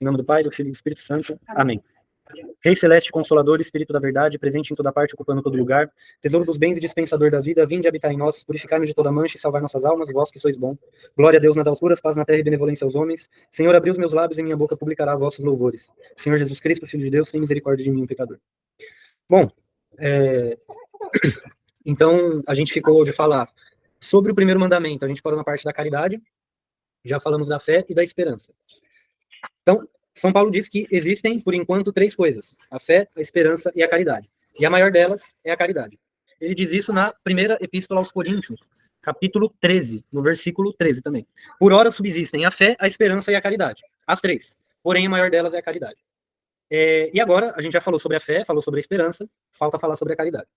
Em nome do Pai, do Filho e do Espírito Santo. Amém. Rei Celeste, Consolador, Espírito da Verdade, presente em toda parte, ocupando todo lugar, tesouro dos bens e dispensador da vida, vinde habitar em nós, purificar-nos de toda mancha e salvar nossas almas, vós que sois bom. Glória a Deus nas alturas, paz na terra e benevolência aos homens. Senhor, abri os meus lábios e minha boca publicará vossos louvores. Senhor Jesus Cristo, Filho de Deus, tem misericórdia de mim, um pecador. Bom, então a gente ficou de falar sobre o primeiro mandamento, a gente parou na parte da caridade, já falamos da fé e da esperança. Então, São Paulo diz que existem, por enquanto, 3 coisas: a fé, a esperança e a caridade. E a maior delas é a caridade. Ele diz isso na primeira epístola aos Coríntios, capítulo 13, no versículo 13 também. Por ora subsistem a fé, a esperança e a caridade. As 3. Porém, a maior delas é a caridade. E agora, a gente já falou sobre a fé, falou sobre a esperança, falta falar sobre a caridade.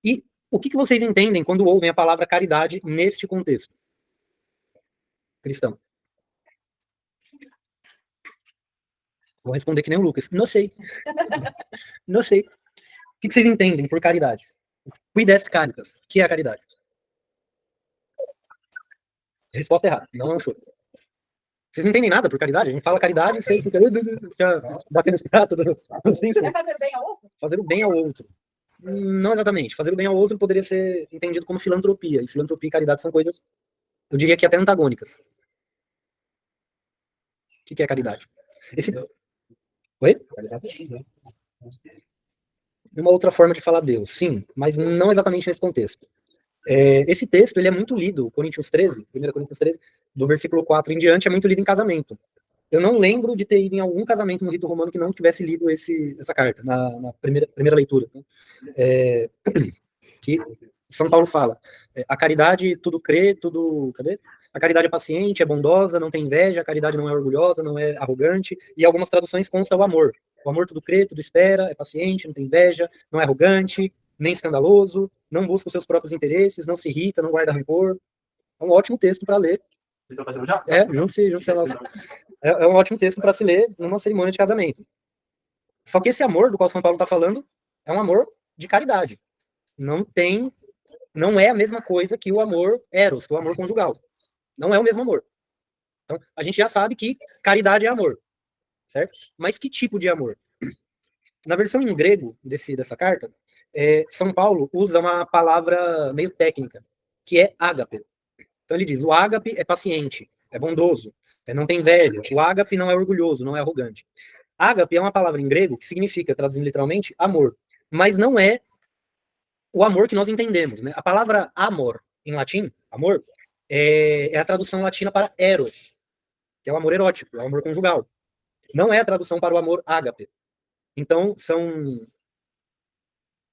E o que vocês entendem quando ouvem a palavra caridade neste contexto cristão? Vou responder que nem o Lucas. Não sei. Não sei. O que vocês entendem por caridade? Quid est caritas? O que é a caridade? Resposta errada. Não é um choro. Vocês não entendem nada por caridade? A gente fala caridade e vocês ficam batendo os pratos. É fazer bem ao outro? Fazer o bem ao outro. Não exatamente. Fazer o bem ao outro poderia ser entendido como filantropia. E filantropia e caridade são coisas, eu diria que até antagônicas. O que é caridade? Oi? Uma outra forma de falar Deus, sim, mas não exatamente nesse contexto. Esse texto, ele é muito lido, Coríntios 13, 1 Coríntios 13, do versículo 4 em diante, é muito lido em casamento. Eu não lembro de ter ido em algum casamento no rito romano que não tivesse lido essa carta, na primeira leitura. Né? Que São Paulo fala, a caridade tudo crê, tudo... Cadê? A caridade é paciente, é bondosa, não tem inveja, a caridade não é orgulhosa, não é arrogante, e algumas traduções consta o amor. O amor tudo crê, tudo espera, é paciente, não tem inveja, não é arrogante, nem escandaloso, não busca os seus próprios interesses, não se irrita, não guarda rancor. É um ótimo texto para ler. Vocês estão fazendo já? Junte-se. É um ótimo texto para se ler numa cerimônia de casamento. Só que esse amor do qual São Paulo está falando é um amor de caridade. Não é a mesma coisa que o amor eros, que o amor conjugal. Não é o mesmo amor. Então, a gente já sabe que caridade é amor, certo? Mas que tipo de amor? Na versão em grego dessa carta, São Paulo usa uma palavra meio técnica, que é ágape. Então ele diz, o ágape é paciente, é bondoso, não tem inveja. O ágape não é orgulhoso, não é arrogante. Ágape é uma palavra em grego que significa, traduzindo literalmente, amor. Mas não é o amor que nós entendemos. Né? A palavra amor, em latim, amor, é a tradução latina para eros, que é o amor erótico, é o amor conjugal. Não é a tradução para o amor ágape. Então,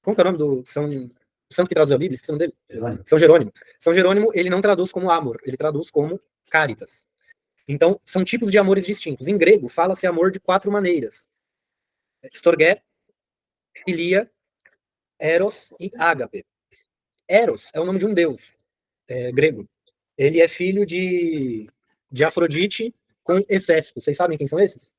como que é o nome do... O santo que traduz a Bíblia, esqueci o nome dele? São Jerônimo. São Jerônimo, ele não traduz como amor, ele traduz como caritas. Então, são tipos de amores distintos. Em grego, fala-se amor de 4 maneiras. Storgé, filia, eros e ágape. Eros é o nome de um deus grego. Ele é filho de Afrodite com Hefesto. Vocês sabem quem são esses?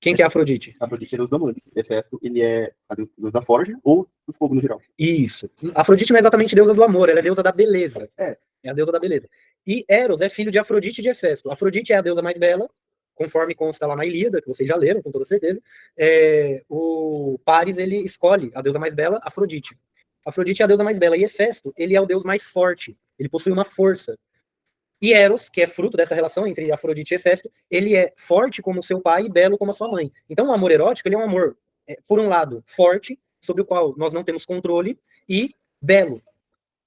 Quem que é Afrodite? Afrodite é deus do amor. Hefesto, ele é a deus da forja ou do fogo no geral. Isso. Afrodite não é exatamente deusa do amor, ela é deusa da beleza. É a deusa da beleza. E Eros é filho de Afrodite e de Hefesto. Afrodite é a deusa mais bela, conforme consta lá na Ilíada, que vocês já leram, com toda certeza. O Paris, ele escolhe a deusa mais bela, Afrodite. Afrodite é a deusa mais bela. E Hefesto, ele é o deus mais forte. Ele possui uma força. E Eros, que é fruto dessa relação entre Afrodite e Hefesto, ele é forte como seu pai e belo como a sua mãe. Então, o amor erótico, ele é um amor, por um lado, forte, sobre o qual nós não temos controle, e belo,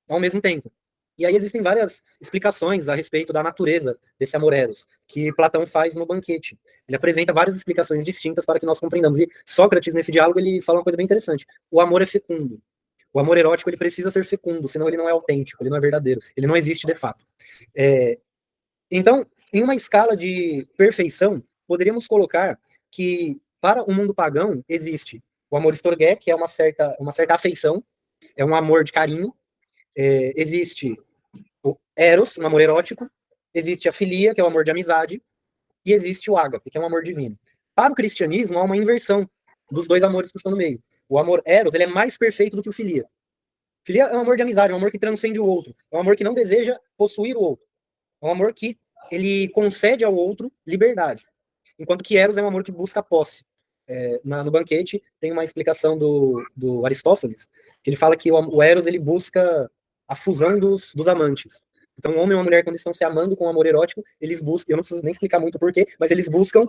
ao mesmo tempo. E aí existem várias explicações a respeito da natureza desse amor eros, que Platão faz no Banquete. Ele apresenta várias explicações distintas para que nós compreendamos. E Sócrates, nesse diálogo, ele fala uma coisa bem interessante. O amor é fecundo. O amor erótico, ele precisa ser fecundo, senão ele não é autêntico, ele não é verdadeiro, ele não existe de fato. Então, em uma escala de perfeição, poderíamos colocar que, para o mundo pagão, existe o amor storgé, que é uma certa afeição, é um amor de carinho. Existe o eros, um amor erótico. Existe a filia, que é o amor de amizade. E existe o ágape, que é um amor divino. Para o cristianismo, há uma inversão dos dois amores que estão no meio. O amor eros, ele é mais perfeito do que o filia. Filia é um amor de amizade, é um amor que transcende o outro. É um amor que não deseja possuir o outro. É um amor que ele concede ao outro liberdade. Enquanto que Eros é um amor que busca posse. No banquete tem uma explicação do Aristófanes, que ele fala que o Eros ele busca a fusão dos amantes. Então, um homem e uma mulher, quando estão se amando com amor erótico, eles buscam, eu não preciso nem explicar muito porquê, mas eles buscam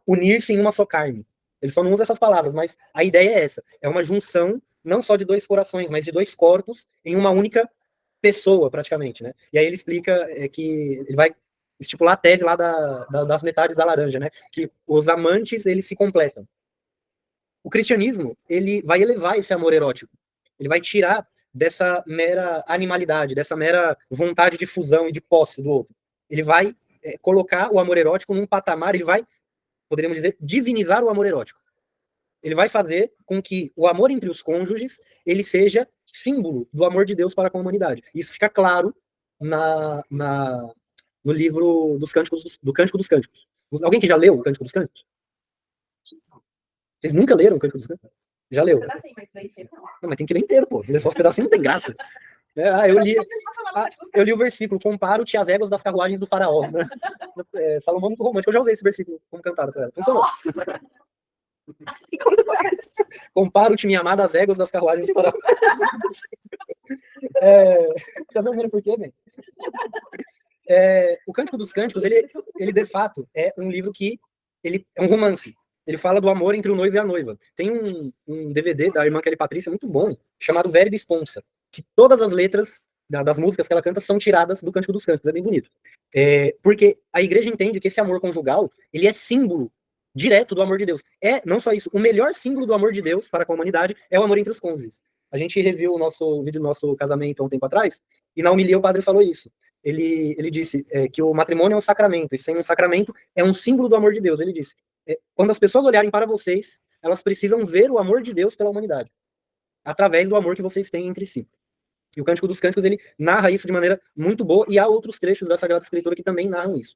unir-se em uma só carne. Ele só não usa essas palavras, mas a ideia é essa. É uma junção, não só de dois corações, mas de dois corpos em uma única pessoa, praticamente, né? E aí ele explica que ele vai estipular a tese lá das metades da laranja, né? Que os amantes, eles se completam. O cristianismo, ele vai elevar esse amor erótico. Ele vai tirar dessa mera animalidade, dessa mera vontade de fusão e de posse do outro. Ele vai colocar o amor erótico num patamar, ele vai, poderíamos dizer, divinizar o amor erótico. Ele vai fazer com que o amor entre os cônjuges, ele seja símbolo do amor de Deus para com a humanidade. Isso fica claro no livro dos Cânticos, do Cântico dos Cânticos. Alguém que já leu o Cântico dos Cânticos? Vocês nunca leram o Cântico dos Cânticos? Já leu? Não, mas tem que ler inteiro, pô. Ler só os pedacinhos não tem graça. Eu li o versículo, comparo-te às éguas das carruagens do faraó. Né? Salomão muito romântico. Eu já usei esse versículo como cantado pra ela. Funcionou. Comparo-te, minha amada, às éguas das carruagens do faraó. Tá vendo por quê, velho? O Cântico dos Cânticos, ele de fato é um livro que ele é um romance. Ele fala do amor entre o noivo e a noiva. Tem um DVD da irmã Kelly Patrícia muito bom, chamado Verbi Sponsa, que todas as letras das músicas que ela canta são tiradas do Cântico dos Cânticos. É bem bonito. Porque a igreja entende que esse amor conjugal, ele é símbolo direto do amor de Deus. Não só isso, o melhor símbolo do amor de Deus para com a humanidade é o amor entre os cônjuges. A gente reviu o vídeo do nosso casamento há um tempo atrás, e na homilia o padre falou isso. Ele disse que o matrimônio é um sacramento, e sem um sacramento é um símbolo do amor de Deus. Ele disse, quando as pessoas olharem para vocês, elas precisam ver o amor de Deus pela humanidade, através do amor que vocês têm entre si. E o Cântico dos Cânticos, ele narra isso de maneira muito boa, e há outros trechos da Sagrada Escritura que também narram isso.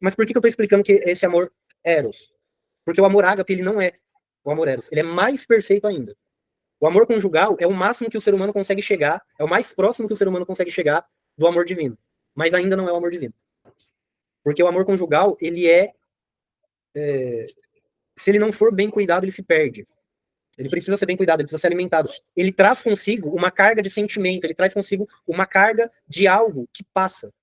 Mas por que eu estou explicando que esse amor eros? Porque o amor ágape, ele não é o amor eros, ele é mais perfeito ainda. O amor conjugal é o máximo que o ser humano consegue chegar, é o mais próximo que o ser humano consegue chegar do amor divino, mas ainda não é o amor divino. Porque o amor conjugal, ele se ele não for bem cuidado, ele se perde. Ele precisa ser bem cuidado, ele precisa ser alimentado. Ele traz consigo uma carga de sentimento, ele traz consigo uma carga de algo que passa.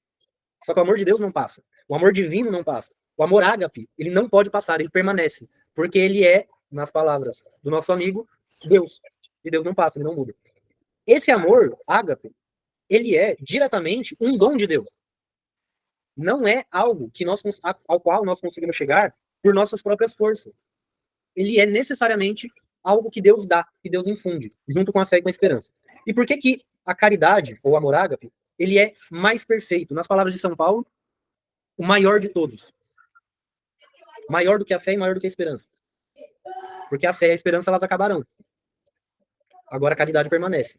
Só que o amor de Deus não passa. O amor divino não passa. O amor ágape, ele não pode passar, ele permanece. Porque ele é, nas palavras do nosso amigo, Deus. E Deus não passa, ele não muda. Esse amor ágape, ele é diretamente um dom de Deus. Não é algo que ao qual nós conseguimos chegar por nossas próprias forças. Ele é necessariamente algo que Deus dá, que Deus infunde, junto com a fé e com a esperança. E por que a caridade, ou amor ágape, ele é mais perfeito? Nas palavras de São Paulo, o maior de todos. Maior do que a fé e maior do que a esperança. Porque a fé e a esperança, elas acabarão. Agora a caridade permanece.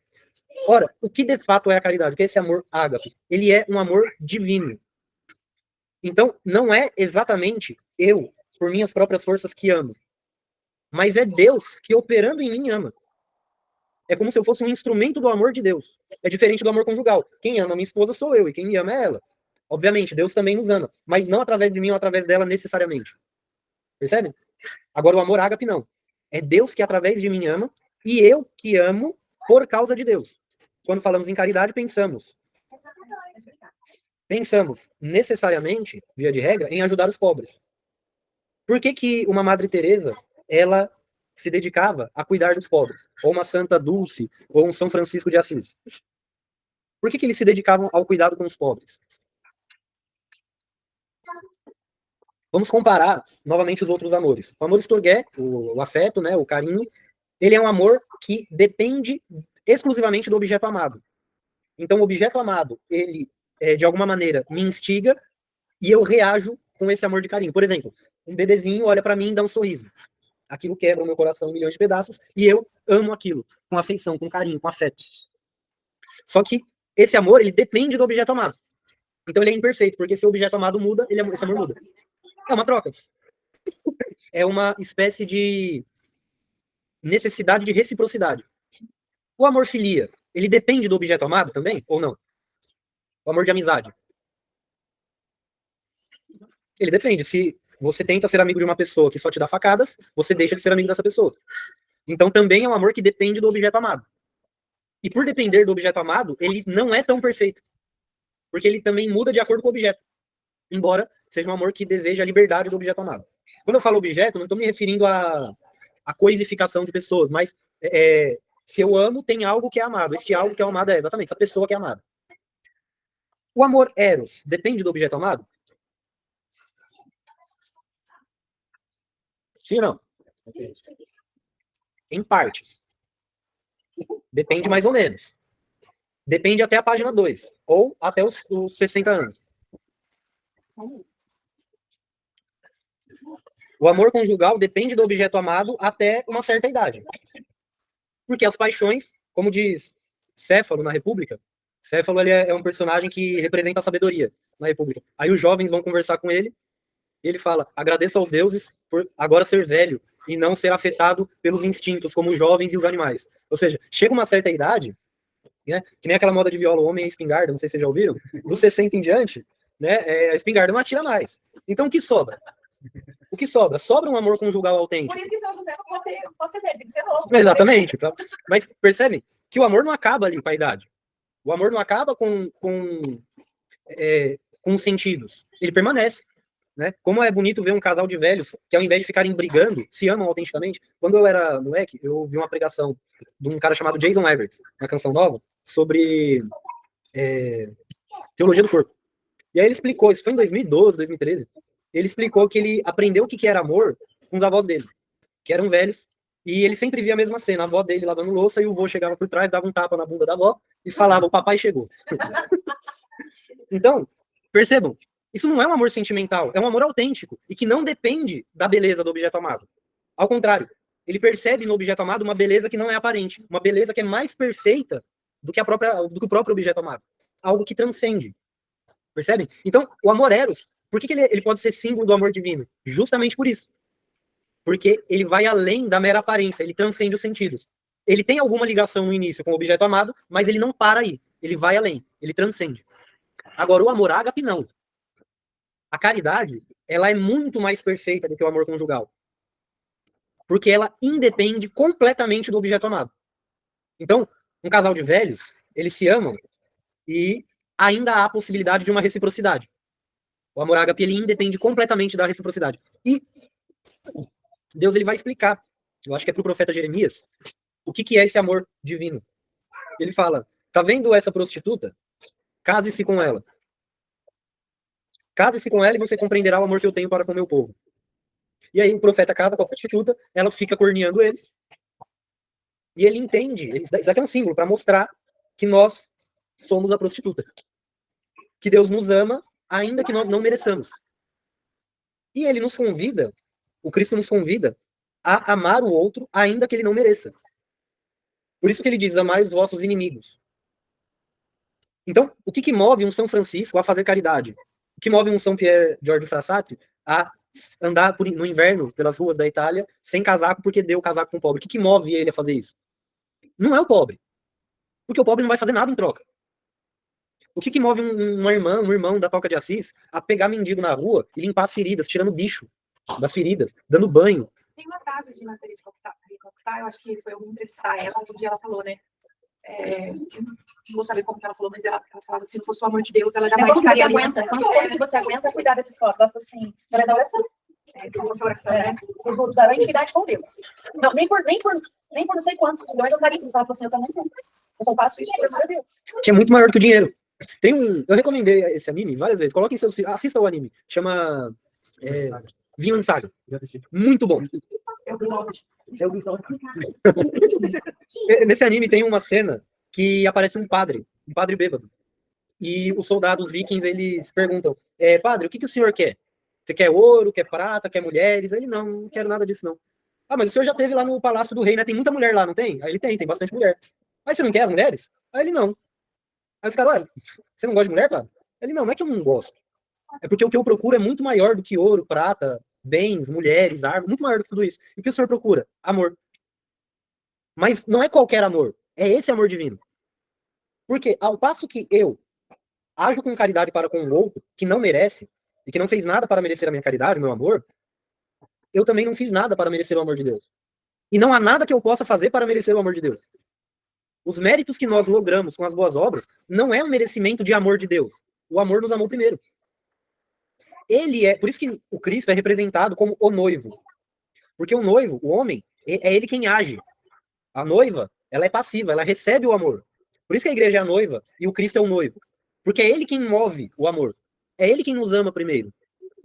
Ora, o que de fato é a caridade? O que é esse amor ágape? Ele é um amor divino. Então, não é exatamente eu, por minhas próprias forças, que amo. Mas é Deus que, operando em mim, ama. É como se eu fosse um instrumento do amor de Deus. É diferente do amor conjugal. Quem ama minha esposa sou eu, e quem me ama é ela. Obviamente, Deus também nos ama, mas não através de mim ou através dela necessariamente. Percebe? Agora, o amor ágape, não. É Deus que, através de mim, ama, e eu que amo por causa de Deus. Quando falamos em caridade, pensamos necessariamente, via de regra, em ajudar os pobres. Por que uma Madre Teresa, ela se dedicava a cuidar dos pobres? Ou uma Santa Dulce, ou um São Francisco de Assis? Por que eles se dedicavam ao cuidado com os pobres? Vamos comparar novamente os outros amores. O amor estorgué, o afeto, né, o carinho, ele é um amor que depende exclusivamente do objeto amado. Então, o objeto amado, ele, de alguma maneira, me instiga e eu reajo com esse amor de carinho. Por exemplo, um bebezinho olha para mim e dá um sorriso. Aquilo quebra o meu coração em milhões de pedaços e eu amo aquilo, com afeição, com carinho, com afeto. Só que esse amor, ele depende do objeto amado. Então, ele é imperfeito, porque se o objeto amado muda, esse amor muda. É uma troca. É uma espécie de necessidade de reciprocidade. O amor filia, ele depende do objeto amado também, ou não? O amor de amizade. Ele depende. Se você tenta ser amigo de uma pessoa que só te dá facadas, você deixa de ser amigo dessa pessoa. Então também é um amor que depende do objeto amado. E por depender do objeto amado, ele não é tão perfeito. Porque ele também muda de acordo com o objeto. Embora seja um amor que deseja a liberdade do objeto amado. Quando eu falo objeto, não estou me referindo à coisificação de pessoas, mas se eu amo, tem algo que é amado. Este algo que é amado é exatamente essa pessoa que é amada. O amor eros depende do objeto amado? Sim ou não? Em partes. Depende mais ou menos. Depende até a página 2. Ou até os 60 anos. O amor conjugal depende do objeto amado até uma certa idade. Porque as paixões, como diz Céfalo na República, Céfalo ele é um personagem que representa a sabedoria na República. Aí os jovens vão conversar com ele, e ele fala: agradeço aos deuses por agora ser velho e não ser afetado pelos instintos, como os jovens e os animais. Ou seja, chega uma certa idade, né, que nem aquela moda de viola, o homem é espingarda, não sei se vocês já ouviram, dos 60 em diante, né, a espingarda não atira mais. Então o que sobra? O que sobra? Sobra um amor conjugal autêntico. Por isso que São José não pode ser velho, tem que ser novo. Exatamente. Mas percebem que o amor não acaba ali com a idade. O amor não acaba com os sentidos. Ele permanece. Né? Como é bonito ver um casal de velhos que, ao invés de ficarem brigando, se amam autenticamente. Quando eu era moleque, eu ouvi uma pregação de um cara chamado Jason Everett, na Canção Nova, sobre teologia do corpo. E aí ele explicou, isso foi em 2012, 2013, ele explicou que ele aprendeu o que era amor com os avós dele, que eram velhos, e ele sempre via a mesma cena, a avó dele lavando louça, e o vô chegava por trás, dava um tapa na bunda da avó, e falava: o papai chegou. Então, percebam, isso não é um amor sentimental, é um amor autêntico, e que não depende da beleza do objeto amado. Ao contrário, ele percebe no objeto amado uma beleza que não é aparente, uma beleza que é mais perfeita do que o próprio objeto amado. Algo que transcende. Percebem? Então, o amor eros, por que ele pode ser símbolo do amor divino? Justamente por isso. Porque ele vai além da mera aparência, ele transcende os sentidos. Ele tem alguma ligação no início com o objeto amado, mas ele não para aí. Ele vai além, ele transcende. Agora, o amor ágape, não. A caridade, ela é muito mais perfeita do que o amor conjugal. Porque ela independe completamente do objeto amado. Então, um casal de velhos, eles se amam e ainda há a possibilidade de uma reciprocidade. O amor ágape, ele independe completamente da reciprocidade. E Deus, ele vai explicar, eu acho que é pro profeta Jeremias, o que é esse amor divino. Ele fala: tá vendo essa prostituta? Case-se com ela. Case-se com ela e você compreenderá o amor que eu tenho para com o meu povo. E aí o profeta casa com a prostituta, ela fica corneando eles. E ele entende, isso aqui é um símbolo para mostrar que nós somos a prostituta. Que Deus nos ama, ainda que nós não mereçamos. E ele nos convida, o Cristo nos convida a amar o outro, ainda que ele não mereça. Por isso que ele diz: amai os vossos inimigos. Então, o que move um São Francisco a fazer caridade? O que move um São Pierre Giorgio Frassati a andar no inverno pelas ruas da Itália sem casaco porque deu casaco com o pobre? O que move ele a fazer isso? Não é o pobre. Porque o pobre não vai fazer nada em troca. O que move um irmão da Toca de Assis a pegar mendigo na rua e limpar as feridas, tirando bicho das feridas, dando banho? Tem uma frase de Maria Conquistar, eu acho que foi algum entrevistar ela, um dia ela falou, né? Eu não vou saber como que ela falou, mas ela falava: se não fosse o amor de Deus, ela jamais estaria ali. Quanto que você aguenta cuidar desses corpos? Ela falou assim: mas a oração. Oração, né? Eu vou dar intimidade com Deus. Não, nem por não sei quantos milhões eu faria isso. Ela falou assim: eu também não. Eu só faço isso por amor a Deus. Que é muito maior do que o dinheiro. Eu recomendei esse anime várias vezes. Coloquem seus filhos, assista o anime. Chama Vinland Saga. Muito bom. Nesse anime tem uma cena que aparece um padre bêbado. E os soldados vikings, eles perguntam: padre, o que o senhor quer? Você quer ouro, quer prata, quer mulheres? Ele: não quero nada disso, não. Ah, mas o senhor já esteve lá no Palácio do Rei, né? Tem muita mulher lá, não tem? Aí ele: tem bastante mulher. Mas você não quer as mulheres? Aí ele: não. Aí os caras: você não gosta de mulher, padre? Ele: não é que eu não gosto. É porque o que eu procuro é muito maior do que ouro, prata, bens, mulheres, árvores, muito maior do que tudo isso. E o que o senhor procura? Amor. Mas não é qualquer amor. É esse amor divino. Porque ao passo que eu ajo com caridade para com o outro, que não merece, e que não fez nada para merecer a minha caridade, o meu amor, eu também não fiz nada para merecer o amor de Deus. E não há nada que eu possa fazer para merecer o amor de Deus. Os méritos que nós logramos com as boas obras não é um merecimento de amor de Deus. O amor nos amou primeiro. Ele é, por isso que o Cristo é representado como o noivo. Porque o noivo, o homem, é ele quem age. A noiva, ela é passiva, ela recebe o amor. Por isso que a igreja é a noiva e o Cristo é o noivo. Porque é ele quem move o amor. É ele quem nos ama primeiro.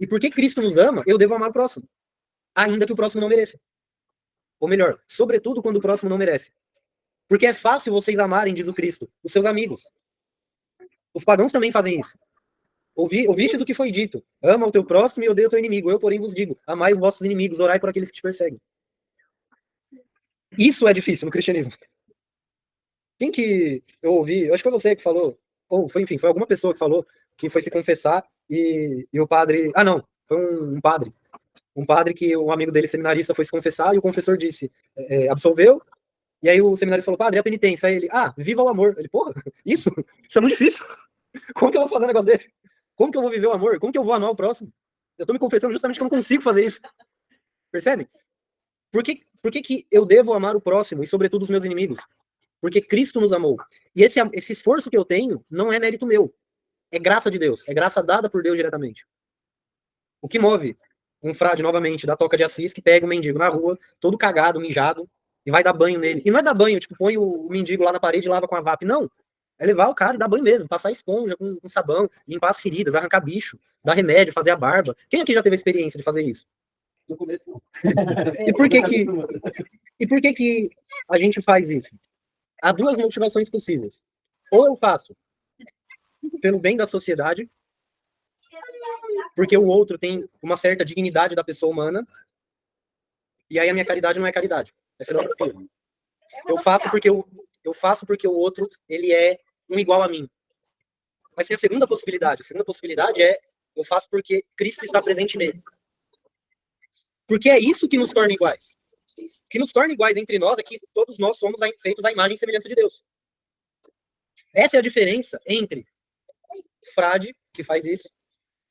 E porque Cristo nos ama, eu devo amar o próximo. Ainda que o próximo não mereça. Ou melhor, sobretudo quando o próximo não merece. Porque é fácil vocês amarem, diz o Cristo, os seus amigos. Os pagãos também fazem isso. Ouvistes o que foi dito. Ama o teu próximo e odeia o teu inimigo. Eu, porém, vos digo, amai os vossos inimigos, orai por aqueles que te perseguem. Isso é difícil no cristianismo. Quem que eu ouvi? Eu acho que foi você que falou. Ou foi, enfim, foi alguma pessoa que falou que foi se confessar e o padre... Ah, não. Foi um padre. Um padre que um amigo dele, seminarista, foi se confessar e o confessor disse, absolveu. E aí o seminarista falou, padre, é a penitência. Aí ele, viva o amor. Ele, porra, isso é muito difícil. Como que eu vou fazer um negócio desse? Como que eu vou viver o amor? Como que eu vou amar o próximo? Eu tô me confessando justamente que eu não consigo fazer isso. Percebe? Por que eu devo amar o próximo e, sobretudo, os meus inimigos? Porque Cristo nos amou. E esse esforço que eu tenho não é mérito meu. É graça de Deus. É graça dada por Deus diretamente. O que move um frade, novamente, da Toca de Assis, que pega um mendigo na rua, todo cagado, mijado, e vai dar banho nele. E não é dar banho, tipo, põe o mendigo lá na parede e lava com a VAP. Não. É levar o cara e dar banho mesmo, passar esponja com sabão, limpar as feridas, arrancar bicho, dar remédio, fazer a barba. Quem aqui já teve a experiência de fazer isso? No começo, não. E por que a gente faz isso? Há duas motivações possíveis. Ou eu faço pelo bem da sociedade, porque o outro tem uma certa dignidade da pessoa humana, e aí a minha caridade não é caridade, é filantropia. Eu faço porque o outro, ele é um igual a mim. Mas tem a segunda possibilidade. A segunda possibilidade é eu faço porque Cristo está presente nele. Porque é isso que nos torna iguais. O que nos torna iguais entre nós é que todos nós somos feitos à imagem e semelhança de Deus. Essa é a diferença entre o frade, que faz isso,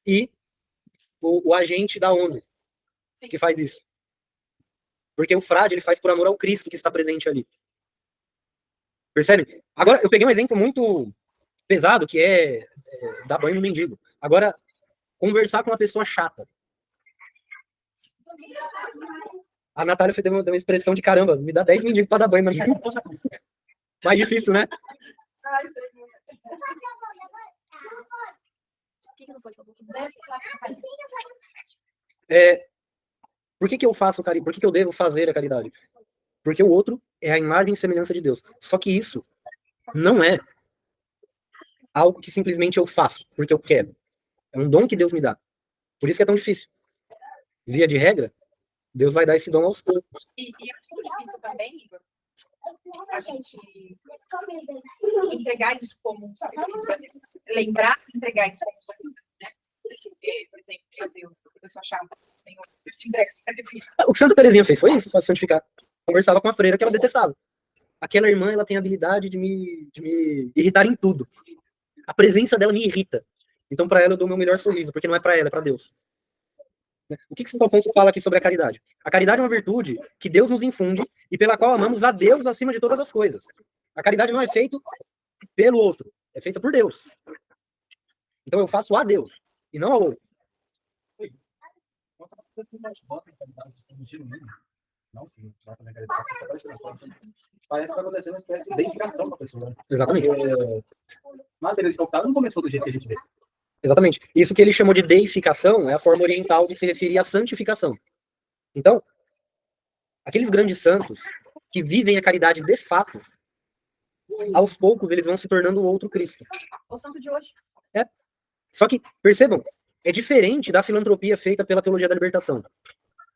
e o agente da ONU, que faz isso. Porque o frade, ele faz por amor ao Cristo que está presente ali. Percebe? Agora, eu peguei um exemplo muito pesado, que é dar banho no mendigo. Agora, conversar com uma pessoa chata. A Natália deu uma expressão de caramba, me dá 10 mendigos para dar banho. Mais difícil, né? Por que eu faço caridade? Por que eu devo fazer a caridade? Porque o outro é a imagem e semelhança de Deus. Só que isso não é algo que simplesmente eu faço porque eu quero. É um dom que Deus me dá. Por isso que é tão difícil. Via de regra, Deus vai dar esse dom aos poucos. E é muito difícil também, Igor, a gente entregar isso como um sacrifício para Deus. Lembrar e entregar isso como um sacrifício, né? Porque, por exemplo, meu Deus, eu sou chata, Senhor, eu te entrego esse sacrifício. O que Santa Teresinha fez foi isso, para se santificar. Conversava com a freira que ela detestava. Aquela irmã, ela tem a habilidade de me irritar em tudo. A presença dela me irrita. Então, para ela, eu dou o meu melhor sorriso, porque não é para ela, é para Deus. O que Santo Afonso fala aqui sobre a caridade? A caridade é uma virtude que Deus nos infunde e pela qual amamos a Deus acima de todas as coisas. A caridade não é feita pelo outro, é feita por Deus. Então eu faço a Deus e não ao outro. Parece que vai acontecer uma espécie de identificação com a pessoa. Exatamente. Materialista não começou do jeito que a gente vê. Exatamente. Isso que ele chamou de deificação é a forma oriental de se referir à santificação. Então, aqueles grandes santos que vivem a caridade de fato, aos poucos eles vão se tornando o outro Cristo. O santo de hoje. Só que, percebam, é diferente da filantropia feita pela teologia da libertação.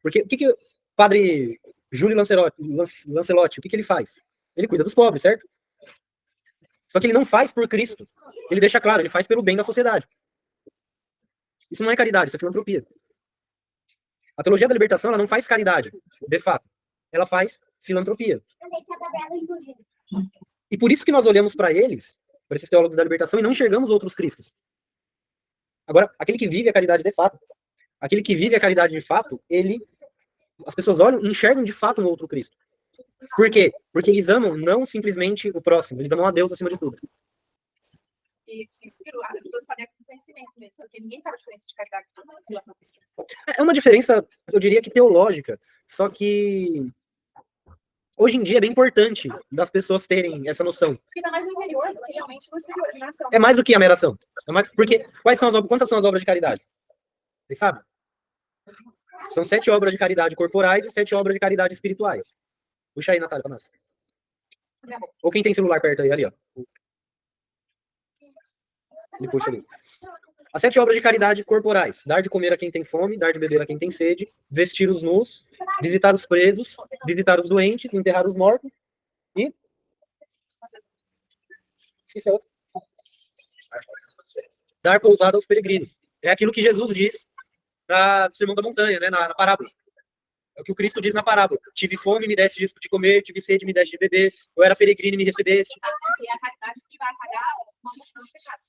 Porque o que o padre Júlio Lancelotti, o que ele faz? Ele cuida dos pobres, certo? Só que ele não faz por Cristo. Ele deixa claro, ele faz pelo bem da sociedade. Isso não é caridade, isso é filantropia. A teologia da libertação, ela não faz caridade, de fato. Ela faz filantropia. E por isso que nós olhamos para eles, para esses teólogos da libertação, e não enxergamos outros cristos. Agora, aquele que vive a caridade de fato, as pessoas olham e enxergam de fato um outro Cristo. Por quê? Porque eles amam não simplesmente o próximo, eles amam a Deus acima de tudo. E as pessoas padecem de conhecimento mesmo, porque ninguém sabe a diferença de caridade. É uma diferença, eu diria que teológica, só que hoje em dia é bem importante das pessoas terem essa noção. Porque tá mais no interior do que realmente no exterior. Né? É mais do que a mera ação. Porque quantas são as obras de caridade? Vocês sabem? São 7 obras de caridade corporais e 7 obras de caridade espirituais. Puxa aí, Natália, pra nós. Ou quem tem celular perto aí, ali, ó. Ele puxa ali. As 7 obras de caridade corporais: dar de comer a quem tem fome, dar de beber a quem tem sede, vestir os nus, visitar os presos, visitar os doentes, enterrar os mortos e... Isso é outro. Dar pousada aos peregrinos. É aquilo que Jesus diz no Sermão da Montanha, né, na parábola. É o que o Cristo diz na parábola. Tive fome, me deste de comer, tive sede, me deste de beber, eu era peregrino e me recebeste. É a caridade que vai pagar uma multa do pecado.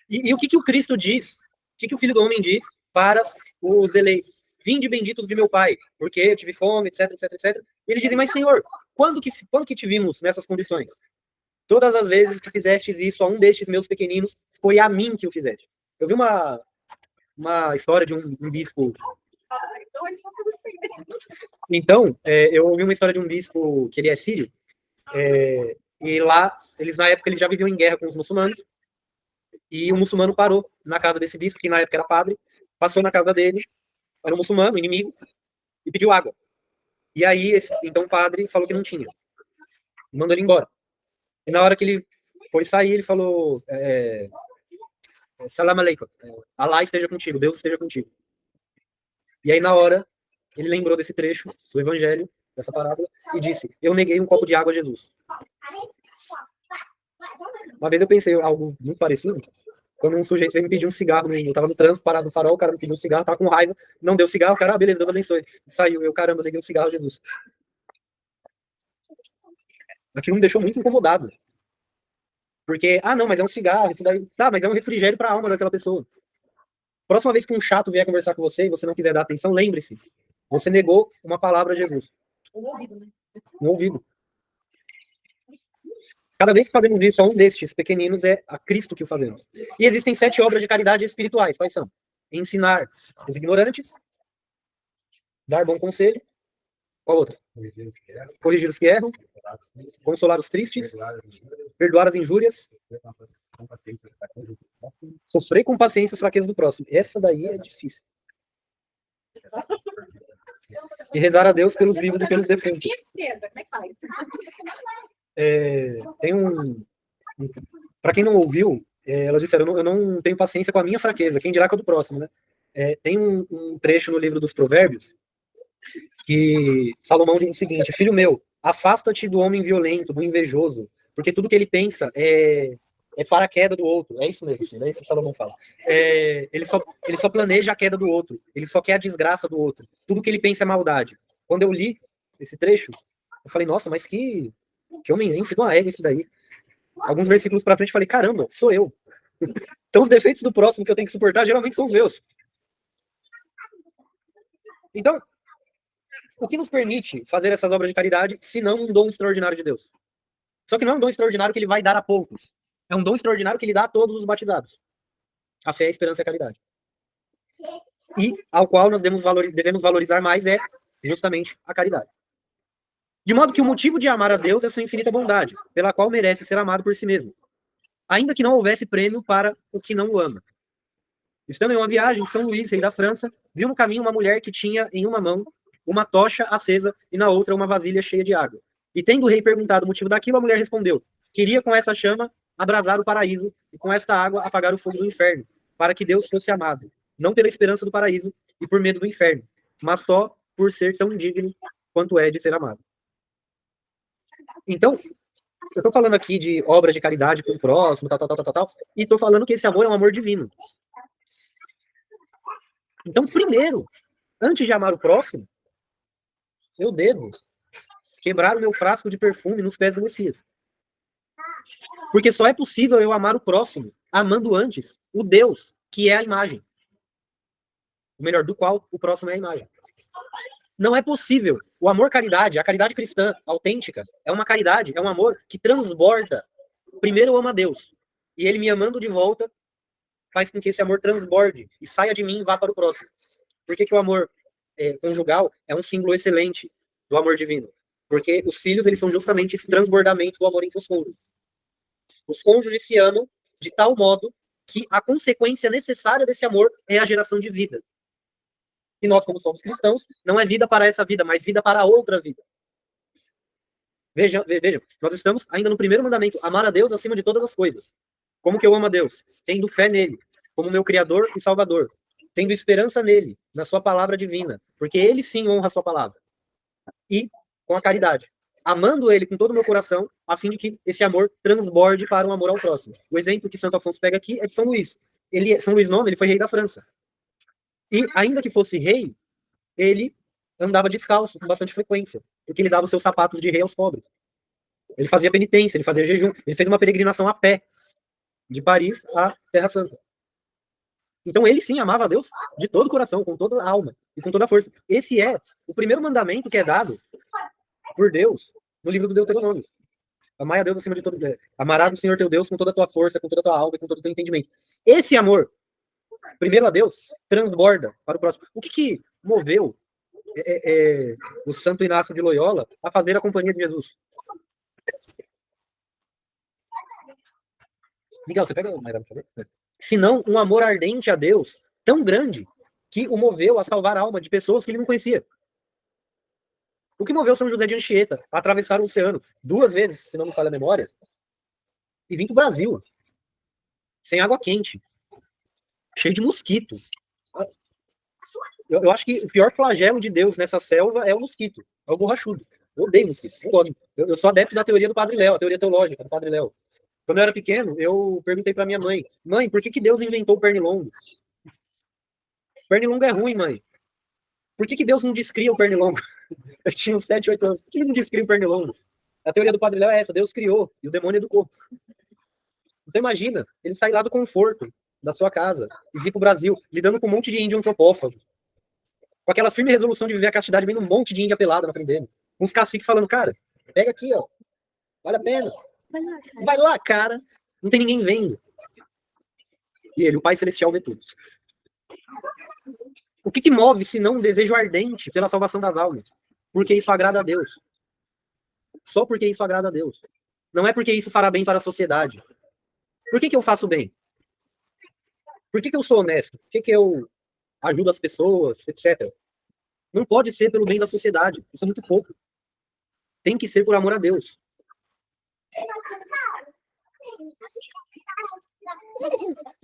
E o que o Cristo diz? O que o Filho do Homem diz para os eleitos? Vinde benditos de meu Pai, porque eu tive fome, etc, etc, etc. E eles dizem, mas Senhor, quando que te vimos nessas condições? Todas as vezes que fizestes isso a um destes meus pequeninos, foi a mim que o fizeste. Eu vi uma história de um bispo. Então, eu ouvi uma história de um bispo que ele é sírio, e lá, na época, eles já viviam em guerra com os muçulmanos, e o muçulmano parou na casa desse bispo, que na época era padre, passou na casa dele, era um muçulmano, inimigo, e pediu água. E aí, então o padre falou que não tinha, e mandou ele embora. E na hora que ele foi sair, ele falou, salam aleikum, Allah esteja contigo, Deus esteja contigo. E aí, na hora, ele lembrou desse trecho do Evangelho, dessa parábola, e disse, eu neguei um copo de água a Jesus. Uma vez eu pensei algo muito parecido, quando um sujeito veio me pedir um cigarro, eu tava no trânsito, parado no farol, o cara me pediu um cigarro, tava com raiva, não deu cigarro, o cara, beleza, Deus abençoe. Saiu, eu, caramba, neguei um cigarro a Jesus. Aquilo me deixou muito incomodado. Porque, não, mas é um cigarro, isso daí. Tá, mas é um refrigério para a alma daquela pessoa. Próxima vez que um chato vier conversar com você e você não quiser dar atenção, lembre-se. Você negou uma palavra a Jesus. Um ouvido, né? Um ouvido. Cada vez que fazemos isso a um destes pequeninos, é a Cristo que o fazemos. E existem 7 obras de caridade espirituais. Quais são? Ensinar os ignorantes, dar bom conselho. Qual outra? Corrigir os que erram, consolar os tristes, perdoar as injúrias, sofrer com paciência as fraquezas do próximo. Essa daí é difícil. E rezar a Deus pelos vivos e pelos defuntos. Como é que faz? Tem para quem não ouviu, elas disseram, eu não tenho paciência com a minha fraqueza, quem dirá com a do próximo, né? Tem um trecho no livro dos Provérbios que Salomão diz o seguinte: filho meu, afasta-te do homem violento, do invejoso, porque tudo que ele pensa é para a queda do outro. É isso mesmo, filho, é isso que Salomão fala. Ele só planeja a queda do outro, ele só quer a desgraça do outro. Tudo que ele pensa é maldade. Quando eu li esse trecho, eu falei, nossa, mas que homenzinho, fica uma égua isso daí. Alguns versículos para frente, eu falei, caramba, sou eu. Então os defeitos do próximo que eu tenho que suportar geralmente são os meus. Então, o que nos permite fazer essas obras de caridade, se não um dom extraordinário de Deus? Só que não é um dom extraordinário que ele vai dar a poucos. É um dom extraordinário que ele dá a todos os batizados. A fé, a esperança e a caridade. E ao qual nós devemos valorizar mais é justamente a caridade. De modo que o motivo de amar a Deus é sua infinita bondade, pela qual merece ser amado por si mesmo. Ainda que não houvesse prêmio para o que não o ama. Estando em uma viagem, São Luís, rei da França, viu no caminho uma mulher que tinha em uma mão uma tocha acesa e na outra uma vasilha cheia de água. E tendo o rei perguntado o motivo daquilo, a mulher respondeu: queria com essa chama abrasar o paraíso e com esta água apagar o fogo do inferno, para que Deus fosse amado, não pela esperança do paraíso e por medo do inferno, mas só por ser tão digno quanto é de ser amado. Então, eu estou falando aqui de obras de caridade com o próximo, tal, e estou falando que esse amor é um amor divino. Então, primeiro, antes de amar o próximo, eu devo quebrar o meu frasco de perfume nos pés do Messias. Porque só é possível eu amar o próximo amando antes o Deus, que é a imagem. o melhor do qual o próximo é a imagem. Não é possível. O amor-caridade, a caridade cristã autêntica, é uma caridade, é um amor que transborda. Primeiro eu amo a Deus, e ele me amando de volta faz com que esse amor transborde e saia de mim e vá para o próximo. Por que que o amor conjugal é um símbolo excelente do amor divino? Porque os filhos, eles são justamente esse transbordamento do amor entre os cônjuges. Os cônjuges se amam de tal modo que a consequência necessária desse amor é a geração de vida. E nós, como somos cristãos, não é vida para essa vida, mas vida para a outra vida. Vejam, nós estamos ainda no primeiro mandamento, amar a Deus acima de todas as coisas. Como que eu amo a Deus? Tendo fé nele, como meu Criador e Salvador. Tendo esperança nele, na sua palavra divina, porque ele sim honra a sua palavra. E com a caridade, amando ele com todo o meu coração, a fim de que esse amor transborde para um amor ao próximo. O exemplo que Santo Afonso pega aqui é de São Luís. São Luís IX, ele foi rei da França. E ainda que fosse rei, ele andava descalço com bastante frequência, porque ele dava os seus sapatos de rei aos pobres. Ele fazia penitência, ele fazia jejum, ele fez uma peregrinação a pé, de Paris à Terra Santa. Então ele sim amava a Deus de todo o coração, com toda a alma e com toda a força. Esse é o primeiro mandamento que é dado por Deus no livro do Deuteronômio. Amai a Deus acima de todo. Amarás o Senhor teu Deus com toda a tua força, com toda a tua alma e com todo o teu entendimento. Esse amor, primeiro a Deus, transborda para o próximo. O que moveu o Santo Inácio de Loyola a fazer a Companhia de Jesus? Miguel, você pega mais, por favor? Senão um amor ardente a Deus, tão grande, que o moveu a salvar a alma de pessoas que ele não conhecia. O que moveu São José de Anchieta a atravessar o oceano 2 vezes, se não me falha a memória, e vir para o Brasil, sem água quente, cheio de mosquito. Eu acho que o pior flagelo de Deus nessa selva é o mosquito, é o borrachudo. Eu odeio mosquito, não gosto. Eu sou adepto da teoria do Padre Léo, a teoria teológica do Padre Léo. Quando eu era pequeno, eu perguntei para minha mãe, por que Deus inventou o pernilongo? Pernilongo é ruim, mãe. Por que Deus não descria o pernilongo? Eu tinha uns 7, 8 anos. Por que ele não descria o pernilongo? A teoria do Padre Léo é essa, Deus criou e o demônio educou. Você imagina, ele sair lá do conforto da sua casa e vir pro Brasil, lidando com um monte de índio antropófago. Com aquela firme resolução de viver a castidade, vendo um monte de índia pelada na frente dele. Uns caciques falando, cara, pega aqui, ó. Vale a pena. Vai lá, cara. Não tem ninguém vendo. E ele, o Pai Celestial, vê tudo. O que move, se não um desejo ardente pela salvação das almas? Porque isso agrada a Deus. Só porque isso agrada a Deus. Não é porque isso fará bem para a sociedade. Por que eu faço bem? Por que eu sou honesto? Por que eu ajudo as pessoas, etc. Não pode ser pelo bem da sociedade. Isso é muito pouco. Tem que ser por amor a Deus.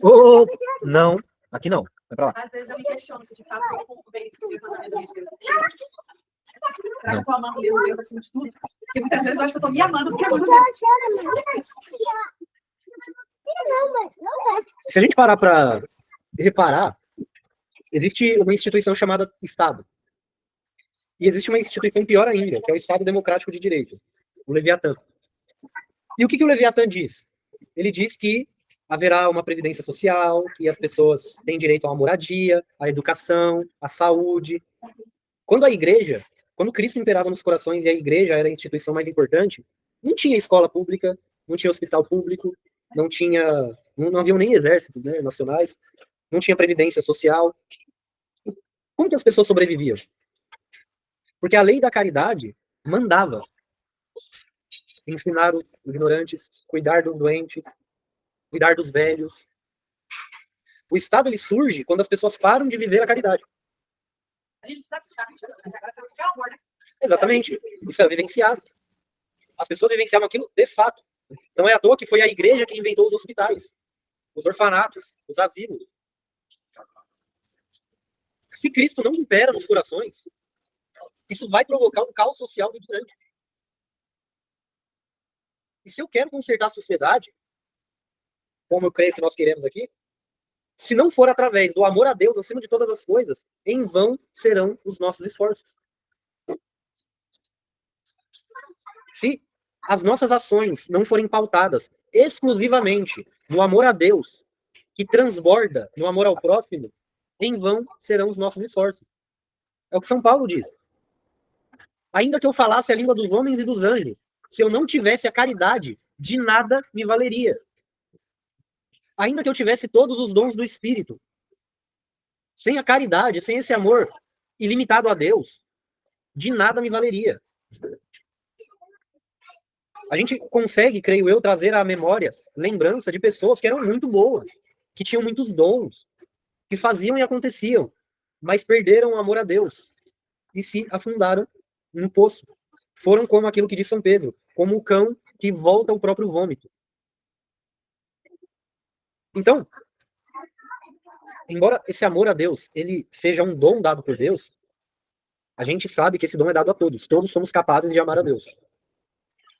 Oh, não, aqui não. Vai pra lá. Às vezes eu me questiono se de fato eu pouco bem isso que eu estou fazendo. Será que eu amo meu Deus acima de tudo? Porque muitas vezes eu acho que eu estou me amando porque eu amo Deus. Se a gente parar para reparar, existe uma instituição chamada Estado. E existe uma instituição pior ainda, que é o Estado Democrático de Direito, o Leviatã. E o que o Leviatã diz? Ele diz que haverá uma previdência social, que as pessoas têm direito a uma moradia, à educação, à saúde. Quando a igreja, quando Cristo imperava nos corações e a igreja era a instituição mais importante, não tinha escola pública, não tinha hospital público, não haviam nem exércitos, né, nacionais, não tinha previdência social. Como que as pessoas sobreviviam? Porque a lei da caridade mandava ensinar os ignorantes, cuidar dos doentes, cuidar dos velhos. O Estado ele surge quando as pessoas param de viver a caridade. A gente precisa estudar, a gente precisa agora saber o que é amor, né? Exatamente. Isso é vivenciado. As pessoas vivenciavam aquilo de fato. Não é à toa que foi a igreja que inventou os hospitais, os orfanatos, os asilos. Se Cristo não impera nos corações, isso vai provocar um caos social muito grande. E se eu quero consertar a sociedade, como eu creio que nós queremos aqui, se não for através do amor a Deus acima de todas as coisas, em vão serão os nossos esforços. Se as nossas ações não forem pautadas exclusivamente no amor a Deus, que transborda no amor ao próximo, em vão serão os nossos esforços. É o que São Paulo diz. Ainda que eu falasse a língua dos homens e dos anjos, se eu não tivesse a caridade, de nada me valeria. Ainda que eu tivesse todos os dons do Espírito, sem a caridade, sem esse amor ilimitado a Deus, de nada me valeria. A gente consegue, creio eu, trazer à memória lembrança de pessoas que eram muito boas, que tinham muitos dons, que faziam e aconteciam, mas perderam o amor a Deus e se afundaram no poço. Foram como aquilo que diz São Pedro, como o cão que volta ao próprio vômito. Então, embora esse amor a Deus ele seja um dom dado por Deus, a gente sabe que esse dom é dado a todos. Todos somos capazes de amar a Deus.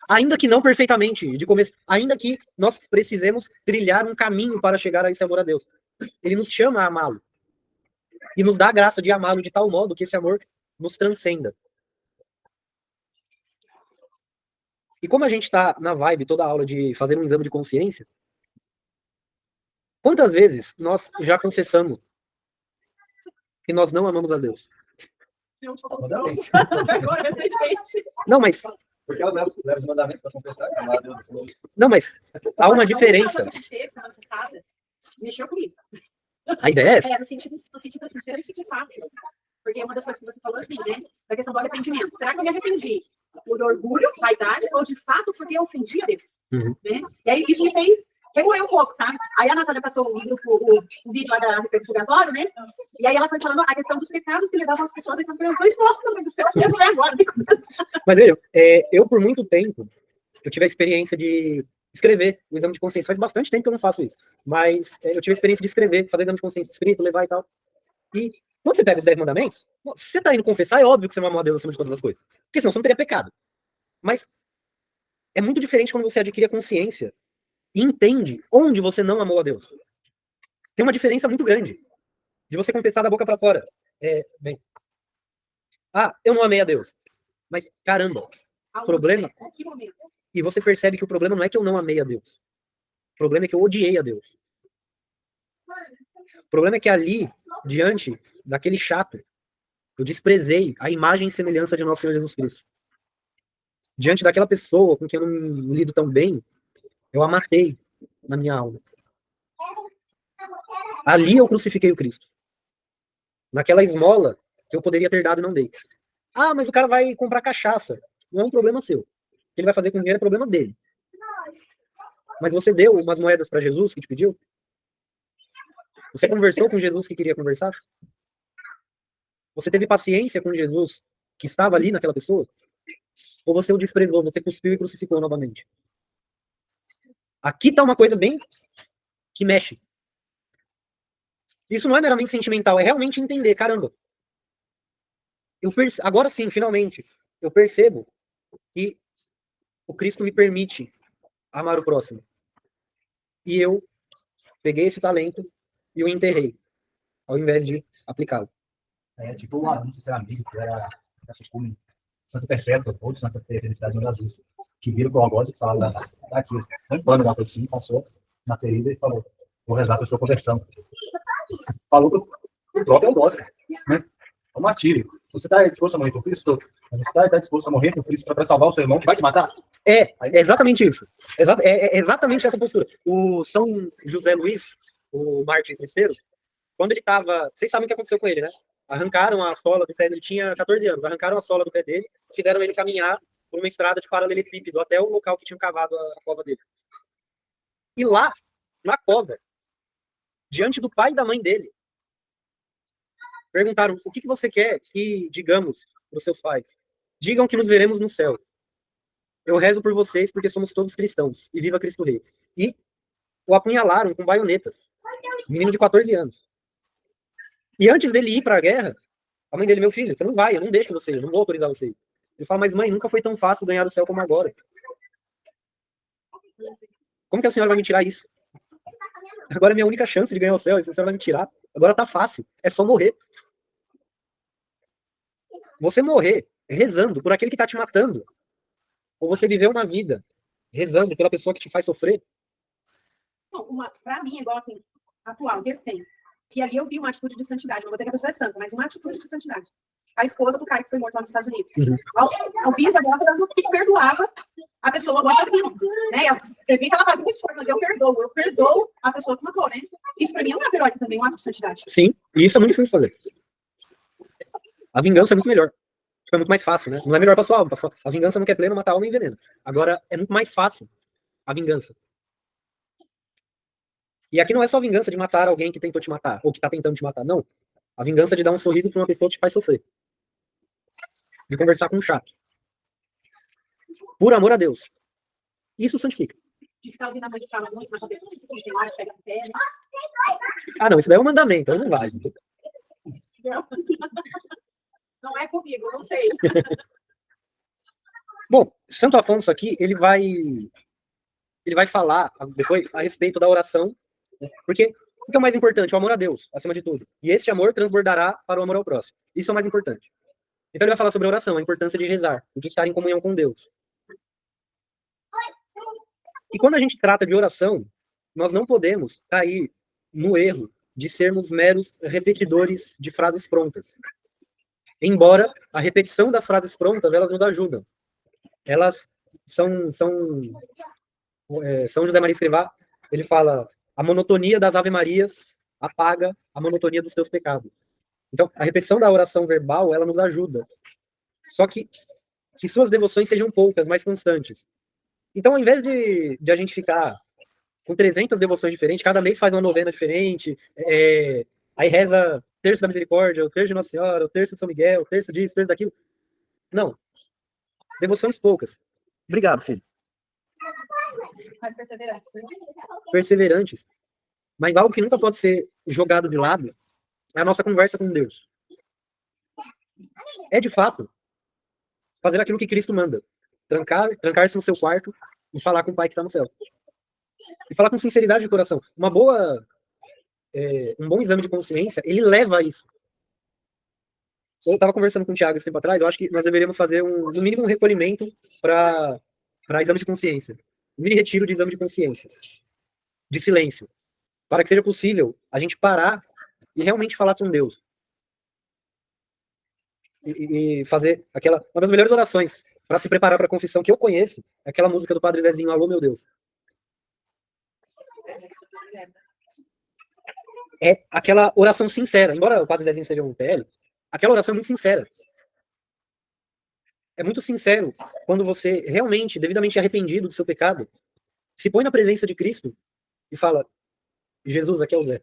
Ainda que não perfeitamente, de começo, ainda que nós precisemos trilhar um caminho para chegar a esse amor a Deus. Ele nos chama a amá-lo. E nos dá a graça de amá-lo de tal modo que esse amor nos transcenda. E como a gente está na vibe toda a aula de fazer um exame de consciência, quantas vezes nós já confessamos que nós não amamos a Deus? Não, mas... Porque ela leva os mandamentos para confessar, amar a Deus assim. Não, mas há uma diferença. Mexeu comigo. A ideia é essa. No sentido assim, ser justificado. Porque uma das coisas que você falou assim, né? Da questão do arrependimento. Será que eu me arrependi por orgulho, vaidade, ou de fato porque eu ofendi a Deus? Uhum. Né? E aí isso me fez remoer um pouco, sabe? Aí a Natália passou o vídeo lá a respeito do purgatório, né? E aí ela foi falando a questão dos pecados que levavam as pessoas a esse purgatório. Eu falei, nossa, mãe do céu, eu vou agora. Mas vejam, eu por muito tempo, eu tive a experiência de escrever o exame de consciência. Faz bastante tempo que eu não faço isso. Mas eu tive a experiência de escrever, fazer exame de consciência escrito, levar e tal. E quando você pega os 10 mandamentos, se você tá indo confessar, é óbvio que você não amou a Deus acima de todas as coisas. Porque senão você não teria pecado. Mas é muito diferente quando você adquire a consciência e entende onde você não amou a Deus. Tem uma diferença muito grande de você confessar da boca para fora. Eu não amei a Deus. Mas, caramba, o problema... E você percebe que o problema não é que eu não amei a Deus. O problema é que eu odiei a Deus. O problema é que ali, diante daquele chato, eu desprezei a imagem e semelhança de nosso Senhor Jesus Cristo. Diante daquela pessoa com quem eu não lido tão bem, eu amassei na minha alma. Ali eu crucifiquei o Cristo. Naquela esmola que eu poderia ter dado e não dei. Ah, mas o cara vai comprar cachaça. Não é um problema seu. O que ele vai fazer com o dinheiro é problema dele. Mas você deu umas moedas para Jesus que te pediu? Você conversou com Jesus que queria conversar? Você teve paciência com Jesus que estava ali naquela pessoa? Ou você o desprezou, você cuspiu e crucificou novamente? Aqui está uma coisa bem que mexe. Isso não é meramente sentimental, é realmente entender, caramba. Agora sim, finalmente, eu percebo que o Cristo me permite amar o próximo. E eu peguei esse talento e o enterrei, ao invés de aplicá-lo. Tipo, não sei se era amigo, se era costume, Santo Perpétuo, ou Santa Felicidade no Brasil, que vira para o algoz e fala daqui, um pano lá por cima, passou na ferida e falou, vou rezar para a sua conversão. Falou para o próprio algoz, né? É um martírio. Você está disposto a morrer por Cristo? Você está disposto a morrer por Cristo para salvar o seu irmão que vai te matar? É exatamente isso. É exatamente essa postura. O São José Luís, o Mártir III, quando ele estava... Vocês sabem o que aconteceu com ele, né? Arrancaram a sola do pé dele, ele tinha 14 anos, arrancaram a sola do pé dele, fizeram ele caminhar por uma estrada de paralelepípedo até o local que tinham cavado a cova dele. E lá, na cova, diante do pai e da mãe dele, perguntaram, o que você quer que digamos para os seus pais? Digam que nos veremos no céu. Eu rezo por vocês porque somos todos cristãos. E viva Cristo Rei. E o apunhalaram com baionetas. Menino de 14 anos. E antes dele ir para a guerra, a mãe dele, meu filho, você não vai, eu não deixo você, eu não vou autorizar você. Ele fala, mas mãe, nunca foi tão fácil ganhar o céu como agora. Como que a senhora vai me tirar isso? Agora é minha única chance de ganhar o céu, a senhora vai me tirar. Agora tá fácil, é só morrer. Você morrer rezando por aquele que tá te matando, ou você viver uma vida rezando pela pessoa que te faz sofrer. Não, pra mim, igual assim, atual, recente. E ali eu vi uma atitude de santidade. Não vou dizer que a pessoa é santa, mas uma atitude de santidade. A esposa do cara que foi morto lá nos Estados Unidos. Uhum. Ao vivo, ela falando que perdoava a pessoa do assassino. Né? Eu vi que ela faz um esforço, mas eu perdoo a pessoa que matou, né? Isso pra mim é um ato heróico também, um ato de santidade. Sim, e isso é muito difícil de fazer. A vingança é muito melhor. É muito mais fácil, né? Não é melhor pra sua alma. A vingança não quer pleno, mata a alma e envenena. Agora, é muito mais fácil a vingança. E aqui não é só a vingança de matar alguém que tentou te matar, ou que tá tentando te matar, não. A vingança de dar um sorriso pra uma pessoa que te faz sofrer. De conversar com um chato. Por amor a Deus. Isso santifica. De ficar ouvindo a mãe que fala muito na cabeça, tem lá, pega a pé. Ah, não, isso daí é um mandamento, aí não vai. Não é comigo, eu não sei. Bom, Santo Afonso aqui, ele vai falar depois a respeito da oração, né? Porque o que é o mais importante? O amor a Deus, acima de tudo. E este amor transbordará para o amor ao próximo. Isso é o mais importante. Então ele vai falar sobre a oração, a importância de rezar, de estar em comunhão com Deus. E quando a gente trata de oração, nós não podemos cair no erro de sermos meros repetidores de frases prontas. Embora a repetição das frases prontas, elas nos ajudam. Elas São José Maria Escrivá, ele fala: a monotonia das Ave-Marias apaga a monotonia dos teus pecados. Então, a repetição da oração verbal, ela nos ajuda. Só que suas devoções sejam poucas, mais constantes. Então, ao invés de a gente ficar com 300 devoções diferentes, cada mês faz uma novena diferente, aí reza o terço da misericórdia, o terço de Nossa Senhora, o terço de São Miguel, o terço disso, o terço daquilo. Não. Devoções poucas. Obrigado, filho. Mais perseverantes, né? Perseverantes. Mas algo que nunca pode ser jogado de lado é a nossa conversa com Deus. É, de fato, fazer aquilo que Cristo manda. Trancar-se no seu quarto e falar com o Pai que está no céu. E falar com sinceridade de coração. Um bom exame de consciência, ele leva a isso. Eu estava conversando com o Thiago esse tempo atrás, eu acho que nós deveríamos fazer, no mínimo, um recolhimento para exame de consciência. Um mini retiro de exame de consciência. De silêncio. Para que seja possível a gente parar e realmente falar com Deus. E fazer uma das melhores orações para se preparar para a confissão que eu conheço, é aquela música do Padre Zezinho, Alô, meu Deus. É aquela oração sincera. Embora o Padre Zezinho seja um TL, aquela oração é muito sincera. É muito sincero quando você realmente, devidamente arrependido do seu pecado, se põe na presença de Cristo e fala: Jesus, aqui é o Zé.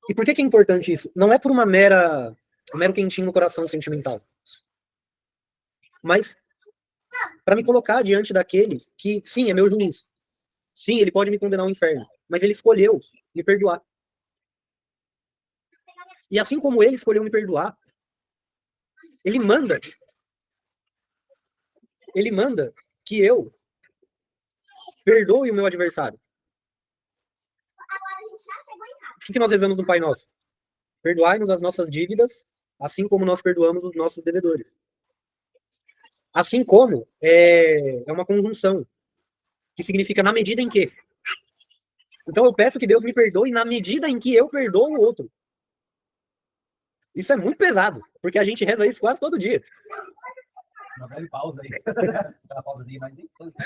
E por que é importante isso? Não é por um mero quentinho no coração sentimental. Mas para me colocar diante daquele que, sim, é meu juiz. Sim, ele pode me condenar ao inferno. Mas ele escolheu me perdoar. E assim como ele escolheu me perdoar, ele manda que eu perdoe o meu adversário. O que nós rezamos no Pai Nosso? Perdoai-nos as nossas dívidas, assim como nós perdoamos os nossos devedores. Assim como é uma conjunção, que significa na medida em que. Então eu peço que Deus me perdoe na medida em que eu perdoo o outro. Isso é muito pesado, porque a gente reza isso quase todo dia. Uma breve pausa aí. Aquela pausazinha, mas nem tanto.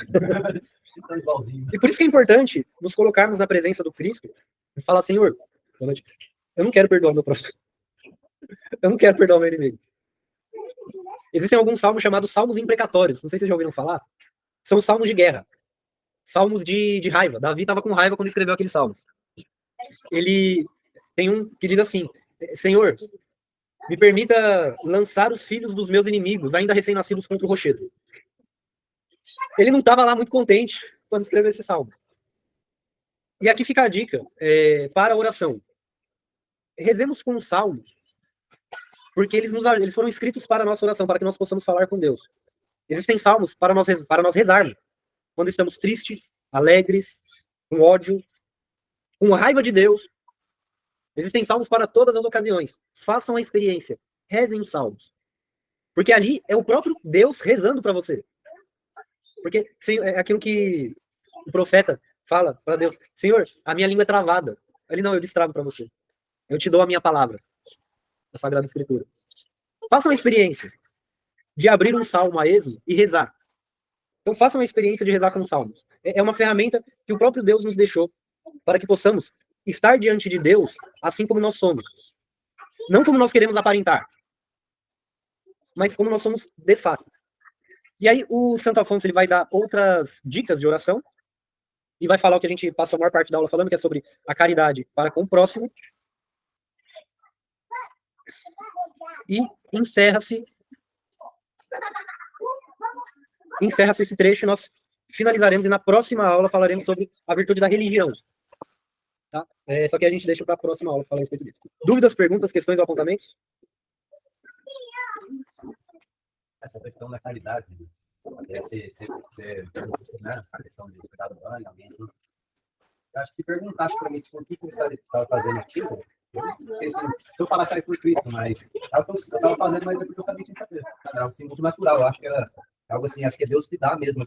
Igualzinho. E por isso que é importante nos colocarmos na presença do Cristo e falar: Senhor, eu não quero perdoar o meu próximo. Eu não quero perdoar o meu inimigo. Existem alguns salmos chamados salmos imprecatórios. Não sei se vocês já ouviram falar. São salmos de guerra. Salmos de raiva. Davi estava com raiva quando escreveu aqueles salmos. Ele tem um que diz assim: Senhor, me permita lançar os filhos dos meus inimigos, ainda recém-nascidos, contra o rochedo. Ele não estava lá muito contente quando escreveu esse salmo. E aqui fica a dica para a oração. Rezemos com os salmos, porque eles foram escritos para a nossa oração, para que nós possamos falar com Deus. Existem salmos para nós rezarmos, quando estamos tristes, alegres, com ódio, com raiva de Deus. Existem salmos para todas as ocasiões. Façam a experiência. Rezem os salmos. Porque ali é o próprio Deus rezando para você. Porque é aquilo que o profeta Fala para Deus, Senhor, a minha língua é travada. Ele, não, eu destravo para você. Eu te dou a minha palavra. A Sagrada Escritura. Faça uma experiência de abrir um salmo a esmo e rezar. Então faça uma experiência de rezar com salmos. É uma ferramenta que o próprio Deus nos deixou para que possamos estar diante de Deus assim como nós somos. Não como nós queremos aparentar, mas como nós somos de fato. E aí o Santo Afonso ele vai dar outras dicas de oração e vai falar o que a gente passou a maior parte da aula falando, que é sobre a caridade para com o próximo. E encerra-se esse trecho, nós finalizaremos e na próxima aula falaremos sobre a virtude da religião. Tá? Só que a gente deixa para a próxima aula falar a respeito disso. Dúvidas, perguntas, questões ou apontamentos? Essa questão da caridade, né? A questão de cuidar do banho, alguém assim. Eu acho que se perguntasse para mim por que eu estava fazendo aquilo, eu não sei se eu falasse aí por Cristo, mas é o que eu estava fazendo, mas é porque eu sabia que tinha que fazer. Era algo assim muito natural. Eu acho que era algo assim, acho que é Deus que dá mesmo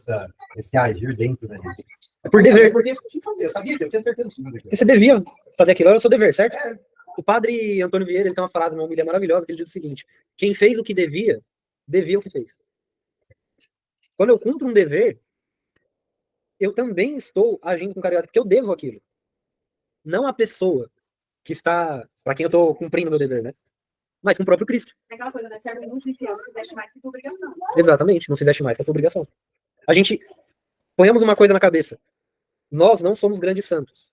esse agir dentro da gente. É por dever. Porque eu sabia, eu tinha certeza disso. Você devia fazer aquilo, era o seu dever, certo? O padre Antônio Vieira ele tem uma frase, uma homilia maravilhosa, que ele diz o seguinte: quem fez o que devia o que fez. Quando eu cumpro um dever, eu também estou agindo com caridade, porque eu devo aquilo. Não a pessoa que está, para quem eu estou cumprindo meu dever, né? Mas com o próprio Cristo. É aquela coisa, né? Serve muito de fiel, não fizeste mais que tua obrigação. Exatamente, não fizeste mais que a tua obrigação. A gente, ponhamos uma coisa na cabeça. Nós não somos grandes santos.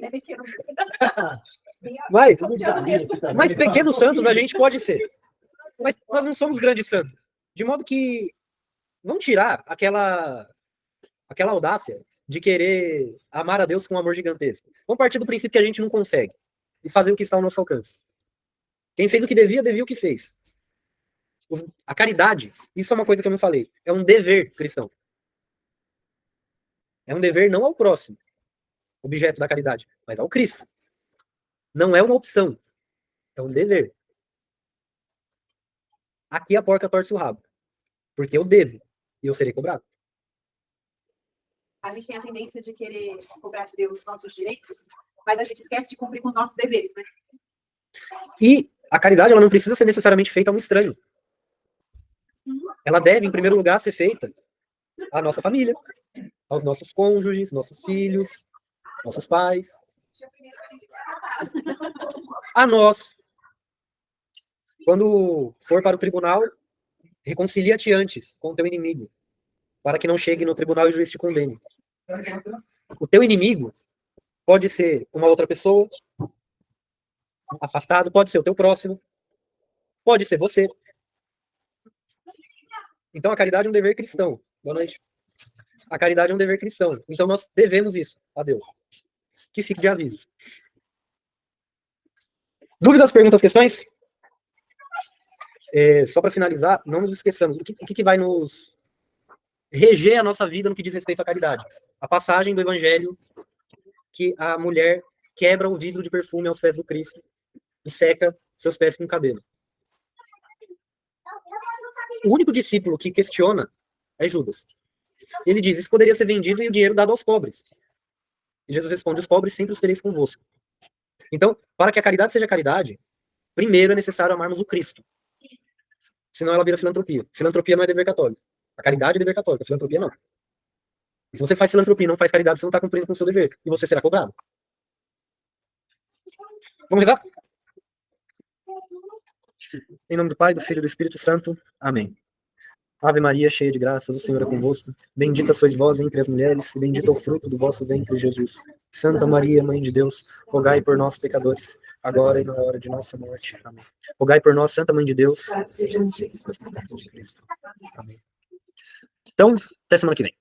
É pequeno. Mas pequenos santos a gente pode ser. Mas nós não somos grandes santos. De modo que vão tirar aquela audácia de querer amar a Deus com um amor gigantesco. Vamos partir do princípio que a gente não consegue e fazer o que está ao nosso alcance. Quem fez o que devia o que fez. A caridade, isso é uma coisa que eu me falei, é um dever cristão. É um dever não ao próximo, objeto da caridade, mas ao Cristo. Não é uma opção, é um dever. Aqui a porca torce o rabo, porque eu devo e eu serei cobrado. A gente tem a tendência de querer cobrar de Deus os nossos direitos, mas a gente esquece de cumprir com os nossos deveres, né? E a caridade ela não precisa ser necessariamente feita a um estranho. Ela deve, em primeiro lugar, ser feita à nossa família, aos nossos cônjuges, nossos filhos, nossos pais, a nós. Quando for para o tribunal, reconcilia-te antes com o teu inimigo, para que não chegue no tribunal e o juiz te condene. O teu inimigo pode ser uma outra pessoa, afastado, pode ser o teu próximo, pode ser você. Então a caridade é um dever cristão. Boa noite. A caridade é um dever cristão. Então nós devemos isso a Deus. Que fique de aviso. Dúvidas, perguntas, questões? Só para finalizar, não nos esqueçamos. O que vai nos reger a nossa vida no que diz respeito à caridade? A passagem do Evangelho que a mulher quebra o vidro de perfume aos pés do Cristo e seca seus pés com o cabelo. O único discípulo que questiona é Judas. Ele diz, isso poderia ser vendido e o dinheiro dado aos pobres. E Jesus responde, os pobres sempre os tereis convosco. Então, para que a caridade seja caridade, primeiro é necessário amarmos o Cristo. Senão ela vira filantropia. Filantropia não é dever católico. A caridade é dever católico, a filantropia não. E se você faz filantropia e não faz caridade, você não está cumprindo com o seu dever. E você será cobrado. Vamos rezar? Em nome do Pai, do Filho e do Espírito Santo. Amém. Ave Maria, cheia de graças, o Senhor é convosco. Bendita sois vós entre as mulheres, e bendito é o fruto do vosso ventre, Jesus. Santa Maria, Mãe de Deus, rogai por nós, pecadores, agora e na hora de nossa morte. Amém. Rogai por nós, Santa Mãe de Deus. Amém. Então, até semana que vem.